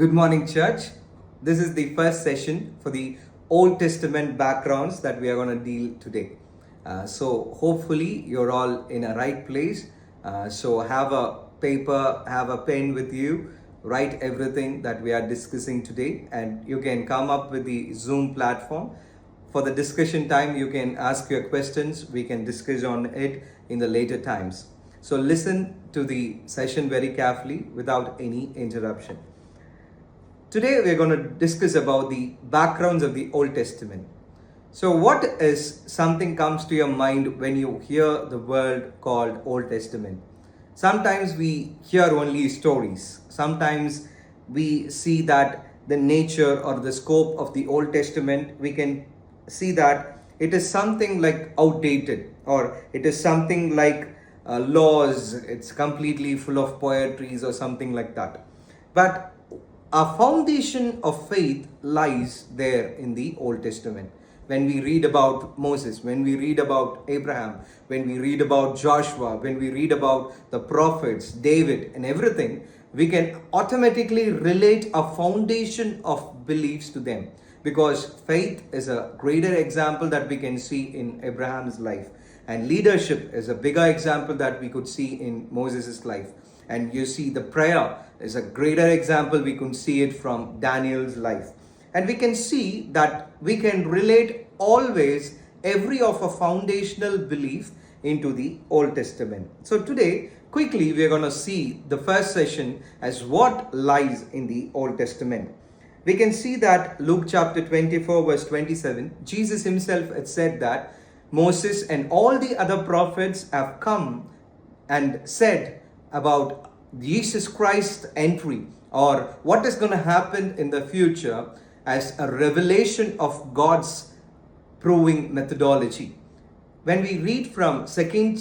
Good morning, church. This is the first session for the Old Testament backgrounds that we are going to deal today. So, hopefully, you're all in a right place. So, have a paper, have a pen with you, write everything that we are discussing today, and you can come up with the Zoom platform. For the discussion time, you can ask your questions. We can discuss on it in the later times. So, listen to the session very carefully without any interruption. Today we're going to discuss about the backgrounds of the Old Testament. So what is something comes to your mind when you hear the word called Old Testament? Sometimes we hear only stories. Sometimes we see that the nature or the scope of the Old Testament, we can see that it is something like outdated, or it is something like laws, it's completely full of poetries or something like that. But our foundation of faith lies there in the Old Testament. When we read about Moses, when we read about Abraham, when we read about Joshua, when we read about the prophets, David, and everything, we can automatically relate a foundation of beliefs to them. Because faith is a greater example that we can see in Abraham's life. And leadership is a bigger example that we could see in Moses' life. And you see the prayer is a greater example. We can see it from Daniel's life. And we can see that we can relate always every of a foundational belief into the Old Testament. So today, quickly, we are going to see the first session as what lies in the Old Testament. We can see that Luke chapter 24 verse 27, Jesus himself had said that Moses and all the other prophets have come and said about Jesus Christ's entry, or what is going to happen in the future, as a revelation of God's proving methodology. When we read from 2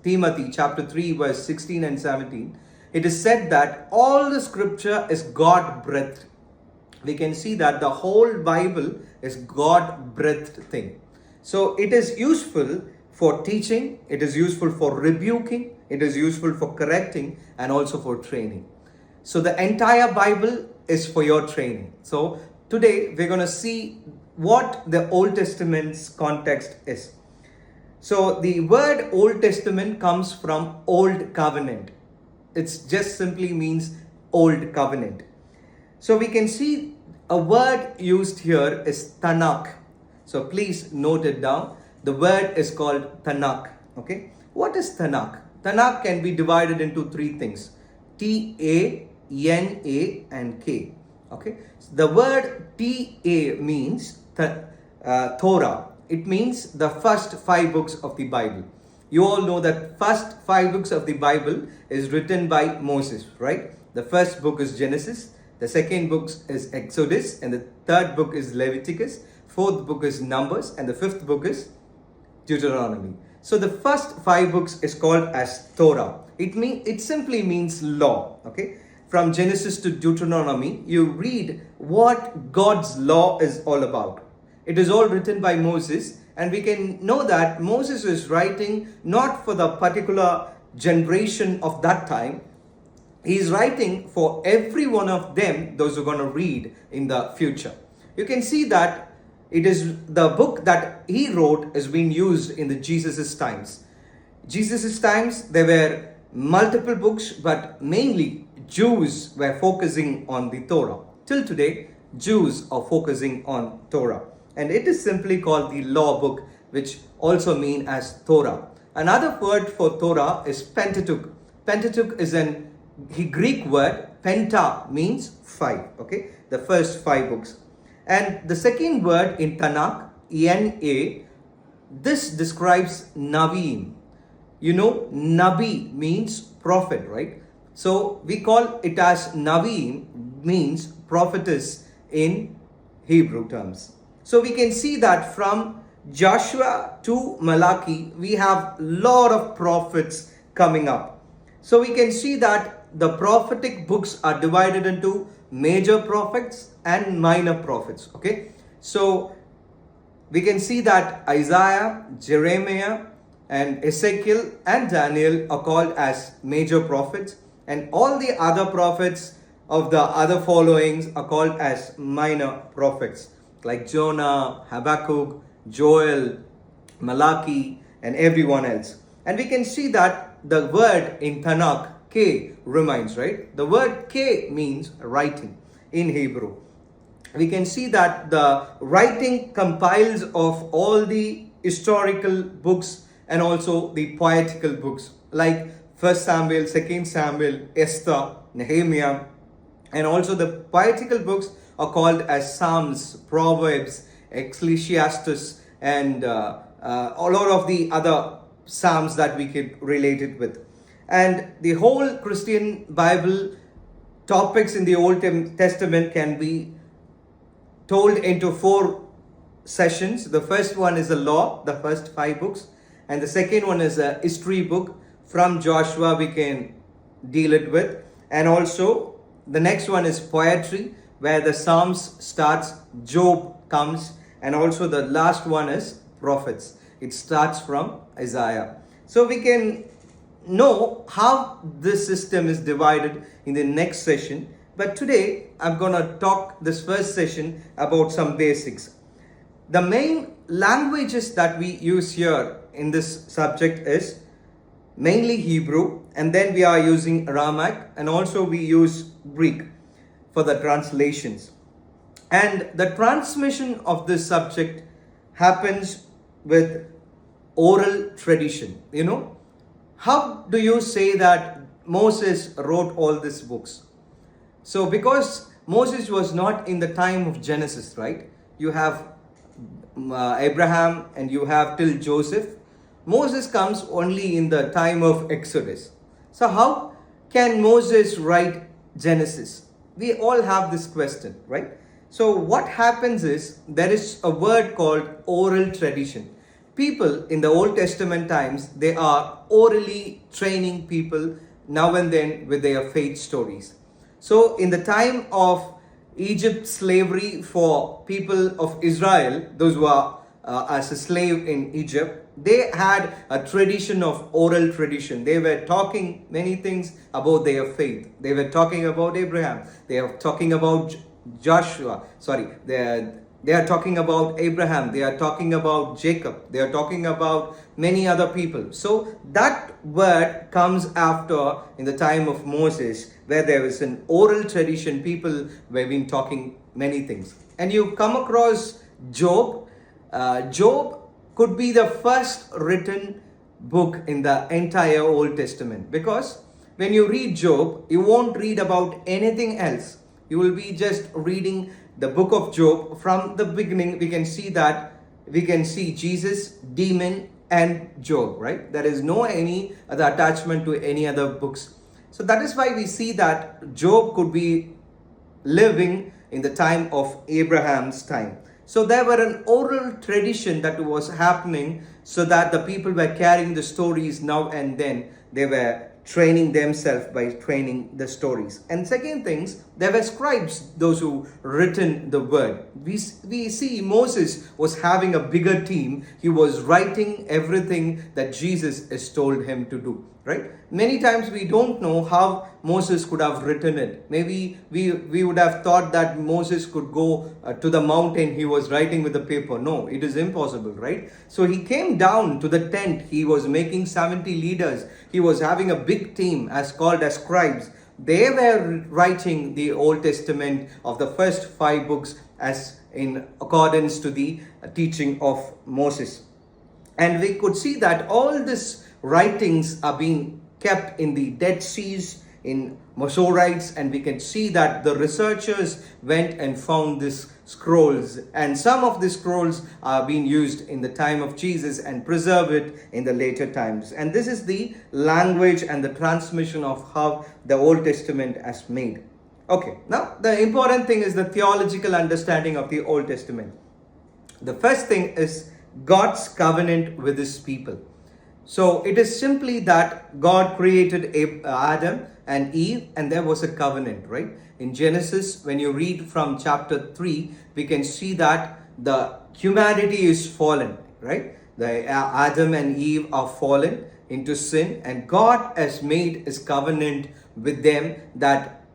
Timothy chapter 3 verse 16 and 17, it is said that all the scripture is God-breathed. We can see that the whole Bible is God-breathed thing. So it is useful for teaching, it is useful for rebuking, it is useful for correcting, and also for training. So the entire Bible is for your training. So today we're going to see what the Old Testament's context is. So the word Old Testament comes from Old Covenant. It just simply means Old Covenant. So we can see a word used here is Tanakh. So please note it down. The word is called Tanakh. Okay. What is Tanakh? Tanakh can be divided into three things: T-A-N-A and K. Okay. The word T-A means Torah. It means the first 5 books of the Bible. You all know that first 5 books of the Bible is written by Moses, right? The first book is Genesis. The second book is Exodus. And the third book is Leviticus. Fourth book is Numbers. And the fifth book is Deuteronomy. So the first 5 books is called as Torah. It simply means law. Okay. From Genesis to Deuteronomy, you read what God's law is all about. It is all written by Moses, and we can know that Moses is writing not for the particular generation of that time. He is writing for every one of them, those who are going to read in the future. You can see that it is the book that he wrote is being used in the Jesus' times. Jesus' times, there were multiple books, but mainly Jews were focusing on the Torah. Till today, Jews are focusing on Torah. And it is simply called the law book, which also means as Torah. Another word for Torah is Pentateuch. Pentateuch is an Greek word. Penta means 5. Okay, the first 5 books. And the second word in Tanakh, N-A, this describes Naviim. You know, Nabi means prophet, right? So we call it as Naviim, means prophetess in Hebrew terms. So we can see that from Joshua to Malachi, we have a lot of prophets coming up. So we can see that the prophetic books are divided into major prophets and minor prophets. Okay. So we can see that Isaiah, Jeremiah, and Ezekiel and Daniel are called as major prophets, and all the other prophets of the other followings are called as minor prophets, like Jonah, Habakkuk, Joel, Malachi, and everyone else. And we can see that the word in Tanakh, K, remains, right? The word K means writing in Hebrew. We can see that the writing compiles of all the historical books and also the poetical books like 1st Samuel, 2nd Samuel, Esther, Nehemiah, and also the poetical books are called as Psalms, Proverbs, Ecclesiastes, and a lot of the other Psalms that we could relate it with. And the whole Christian Bible topics in the Old Testament can be told into 4 sessions. The first one is the law, the first 5 books, and the second one is a history book. From Joshua we can deal it with, and also the next one is poetry, where the Psalms starts, Job comes, and also the last one is prophets. It starts from Isaiah. So we can know how this system is divided in the next session. But today I'm going to talk this first session about some basics. The main languages that we use here in this subject is mainly Hebrew, and then we are using Aramaic, and also we use Greek for the translations. And the transmission of this subject happens with oral tradition. How do you say that Moses wrote all these books? So because Moses was not in the time of Genesis, right? You have Abraham and you have till Joseph. Moses comes only in the time of Exodus. So how can Moses write Genesis? We all have this question, right? So what happens is there is a word called oral tradition. People in the Old Testament times, they are orally training people now and then with their faith stories. So in the time of Egypt slavery for people of Israel, those who are as a slave in Egypt, they had a tradition of oral tradition. They were talking many things about their faith. They were talking about Abraham. They are talking about Joshua. They are talking about Abraham. They are talking about Jacob. They are talking about many other people. So that word comes after in the time of Moses, where there is an oral tradition. People were been talking many things. And you come across Job. Job could be the first written book in the entire Old Testament, because when you read Job, you won't read about anything else. You will be just reading the book of Job. From the beginning, we can see Jesus, demon, and Job, right? There is no any other attachment to any other books. So that is why we see that Job could be living in the time of Abraham's time. So there were an oral tradition that was happening, so that the people were carrying the stories now and then. They were training themselves by training the stories. And second things, there were scribes, those who written the word. We see Moses was having a bigger team. He was writing everything that Jesus has told him to do, right? Many times we don't know how Moses could have written it. Maybe we would have thought that Moses could go to the mountain. He was writing with the paper. No, it is impossible, right? So he came down to the tent. He was making 70 leaders. He was having a big team as called as scribes. They were writing the Old Testament of the first 5 books as in accordance to the teaching of Moses. And we could see that all these writings are being kept in the Dead Seas, in Masoretes, and we can see that the researchers went and found these scrolls, and some of the scrolls are being used in the time of Jesus and preserve it in the later times. And this is the language and the transmission of how the Old Testament has made. Okay, now the important thing is the theological understanding of the Old Testament. The first thing is God's covenant with his people. So it is simply that God created Adam and Eve, and there was a covenant, right? In Genesis, when you read from chapter 3, we can see that the humanity is fallen, right? The Adam and Eve are fallen into sin, and God has made his covenant with them that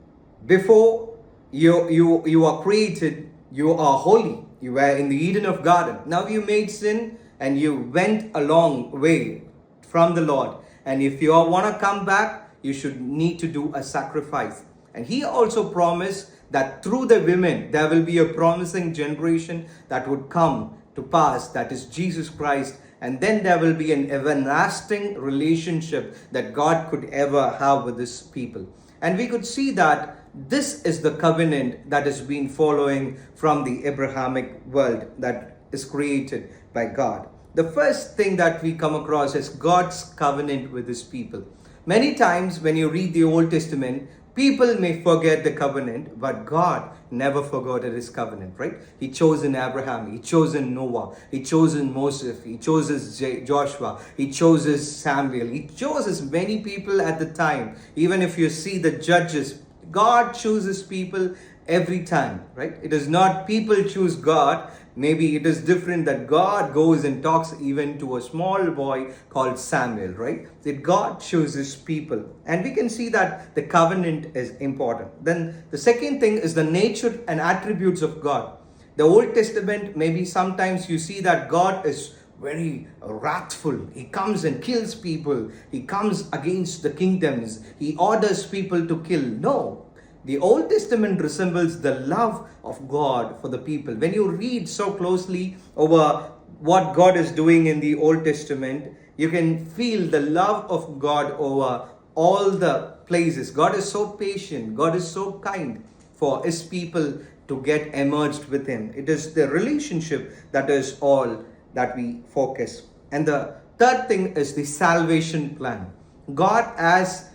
Before you are created, you are holy. You were in the Eden of garden. Now you made sin and you went a long way from the Lord. And if you want to come back, you should need to do a sacrifice. And he also promised that through the women, there will be a promising generation that would come to pass, that is Jesus Christ. And then there will be an everlasting relationship that God could ever have with his people. And we could see that this is the covenant that has been following from the Abrahamic world that is created by God. The first thing that we come across is God's covenant with his people. Many times when you read the Old Testament, people may forget the covenant, but God never forgot his covenant, right? He chosen Abraham, he chosen Noah, he chosen Moses, he chooses Joshua, he chooses Samuel, he chooses many people at the time. Even if you see the judges, God chooses people every time, right? It is not people choose God. Maybe it is different that God goes and talks even to a small boy called Samuel, right? That God chooses people. And we can see that the covenant is important. Then the second thing is the nature and attributes of God. The Old Testament, maybe sometimes you see that God is very wrathful. He comes and kills people. He comes against the kingdoms. He orders people to kill. No. The Old Testament resembles the love of God for the people. When you read so closely over what God is doing in the Old Testament, you can feel the love of God over all the places. God is so patient. God is so kind for his people to get emerged with him. It is the relationship that is all that we focus. And the third thing is the salvation plan. God has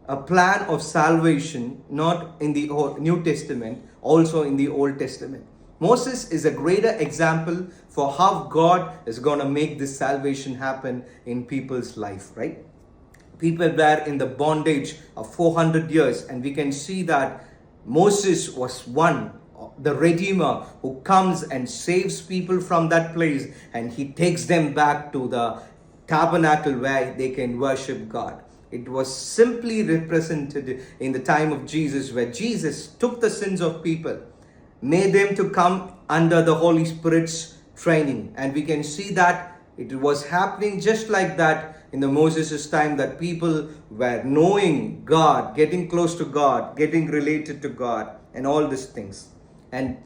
a plan of salvation, not in the New Testament, also in the Old Testament. Moses is a greater example for how God is going to make this salvation happen in people's life, right? People were in the bondage of 400 years, and we can see that Moses was one, the Redeemer, who comes and saves people from that place, and he takes them back to the tabernacle where they can worship God. It was simply represented in the time of Jesus, where Jesus took the sins of people, made them to come under the Holy Spirit's training. And we can see that it was happening just like that in the Moses' time, that people were knowing God, getting close to God, getting related to God, and all these things. And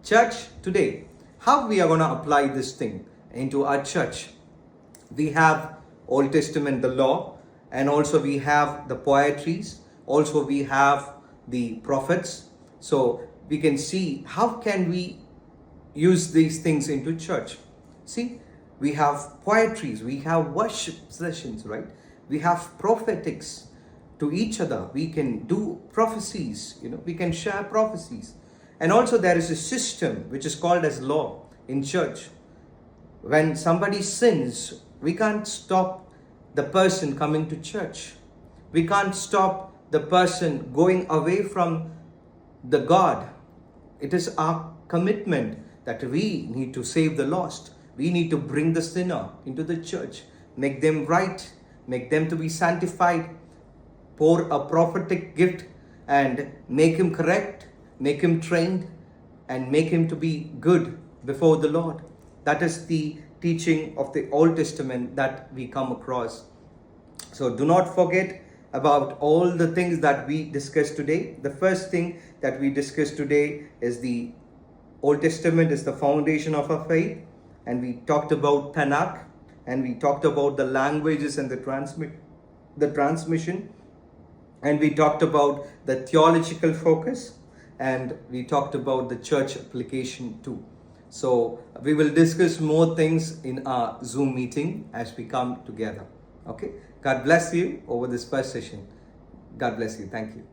church today, how we are going to apply this thing into our church? We have Old Testament, the law, and also we have the poetries, also we have the prophets. So we can see how can we use these things into church. See, we have poetries, we have worship sessions, right? We have prophetics to each other. We can do prophecies, we can share prophecies. And also there is a system which is called as law in church. When somebody sins, we can't stop the person coming to church. We can't stop the person going away from the God. It is our commitment that we need to save the lost. We need to bring the sinner into the church, make them right, make them to be sanctified, pour a prophetic gift and make him correct, make him trained, and make him to be good before the Lord. That is the teaching of the Old Testament that we come across. So do not forget about all the things that we discussed today. The first thing that we discussed today is the Old Testament is the foundation of our faith, and we talked about Tanakh, and we talked about the languages and the transmission, and we talked about the theological focus, and we talked about the church application too. So we will discuss more things in our Zoom meeting as we come together. Okay. God bless you over this first session. God bless you. Thank you.